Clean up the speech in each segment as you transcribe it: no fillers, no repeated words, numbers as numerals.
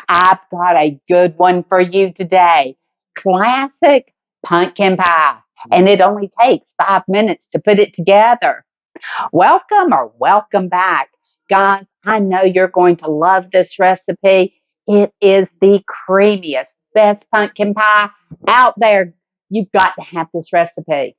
I've got a good one for you today. Classic pumpkin pie. And it only takes 5 minutes to put it together. Welcome or welcome back. Guys, I know you're going to love this recipe. It is the creamiest, best pumpkin pie out there. You've got to have this recipe.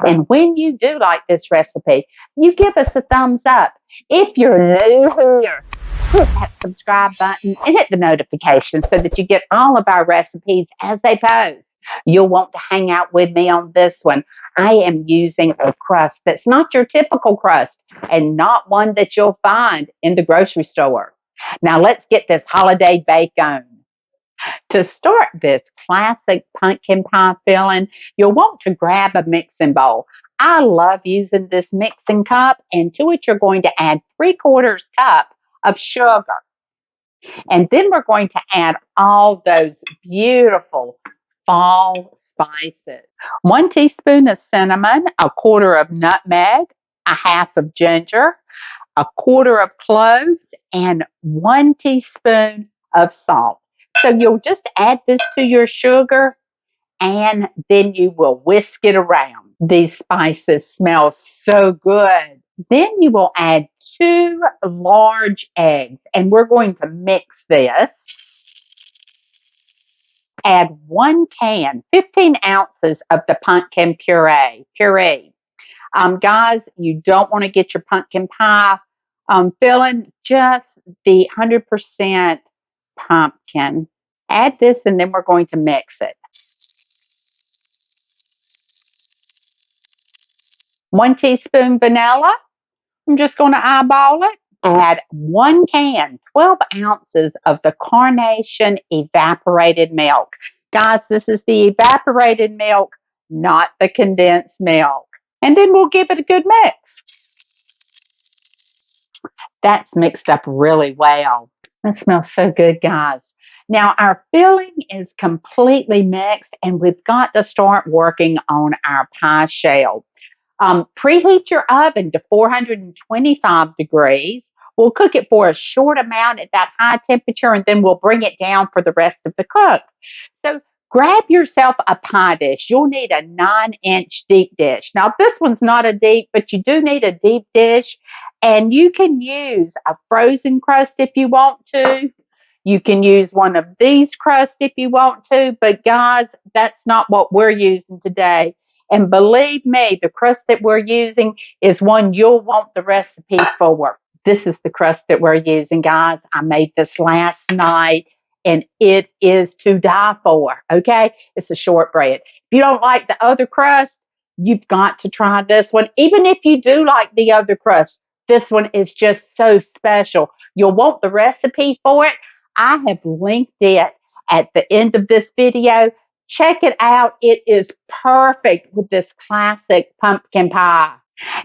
And when you do like this recipe, you give us a thumbs up. If you're new here, hit that subscribe button and hit the notification so that you get all of our recipes as they post. You'll want to hang out with me on this one. I am using a crust that's not your typical crust and not one that you'll find in the grocery store. Now let's get this holiday bake on. To start this classic pumpkin pie filling, you'll want to grab a mixing bowl. I love using this mixing cup, and to it you're going to add 3/4 cup of sugar. And then we're going to add all those beautiful fall spices. 1 teaspoon of cinnamon, 1/4 of nutmeg, 1/2 of ginger, 1/4 of cloves, and 1 teaspoon of salt. So you'll just add this to your sugar and then you will whisk it around. These spices smell so good. Then you will add 2 large eggs and we're going to mix this. Add 1 can, 15 ounces of the pumpkin puree. Guys, you don't want to get your pumpkin pie filling, just the 100% pumpkin. Add this and then we're going to mix it. 1 teaspoon vanilla. I'm just going to eyeball it. Add 1 can, 12 ounces of the carnation evaporated milk. Guys, this is the evaporated milk, not the condensed milk. And then we'll give it a good mix. That's mixed up really well. That smells so good, guys. Now, our filling is completely mixed, and we've got to start working on our pie shell. Preheat your oven to 425 degrees. We'll cook it for a short amount at that high temperature, and then we'll bring it down for the rest of the cook. So grab yourself a pie dish. You'll need a 9-inch deep dish. Now, this one's not a deep, but you do need a deep dish, and you can use a frozen crust if you want to. You can use one of these crusts if you want to, but guys, that's not what we're using today. And believe me, the crust that we're using is one you'll want the recipe for. This is the crust that we're using, guys. I made this last night, and it is to die for, okay? It's a shortbread. If you don't like the other crust, you've got to try this one. Even if you do like the other crust, this one is just so special. You'll want the recipe for it. I have linked it at the end of this video. Check it out. It is perfect with this classic pumpkin pie.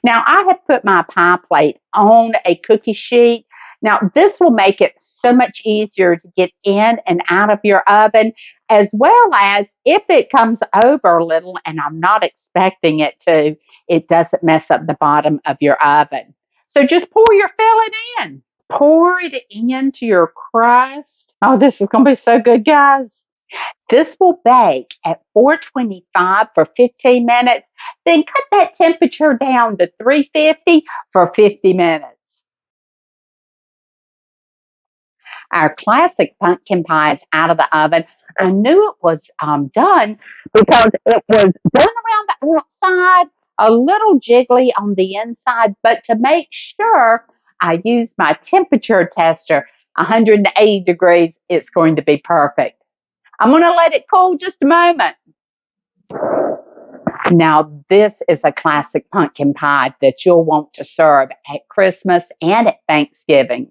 Now, I have put my pie plate on a cookie sheet. Now, this will make it so much easier to get in and out of your oven, as well as if it comes over a little, and I'm not expecting it to, it doesn't mess up the bottom of your oven. So just pour your filling in. Pour it into your crust. Oh, this is going to be so good, guys. This will bake at 425 for 15 minutes. Then cut that temperature down to 350 for 50 minutes. Our classic pumpkin pie is out of the oven. I knew it was done because it was done around the outside, a little jiggly on the inside, but to make sure, I used my temperature tester, 180 degrees. It's going to be perfect. I'm going to let it cool just a moment. Now, this is a classic pumpkin pie that you'll want to serve at Christmas and at Thanksgiving.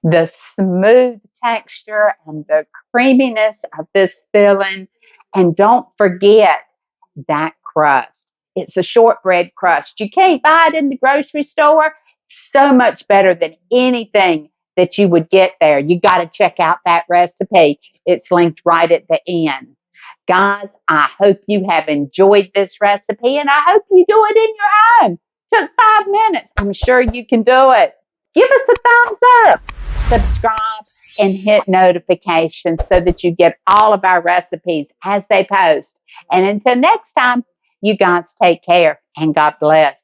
The smooth texture and the creaminess of this filling. And don't forget that crust. It's a shortbread crust. You can't buy it in the grocery store. So much better than anything that you would get there. You got to check out that recipe. It's linked right at the end. Guys, I hope you have enjoyed this recipe, and I hope you do it in your home. Took 5 minutes. I'm sure you can do it. Give us a thumbs up, subscribe, and hit notifications so that you get all of our recipes as they post. And until next time, you guys take care and God bless.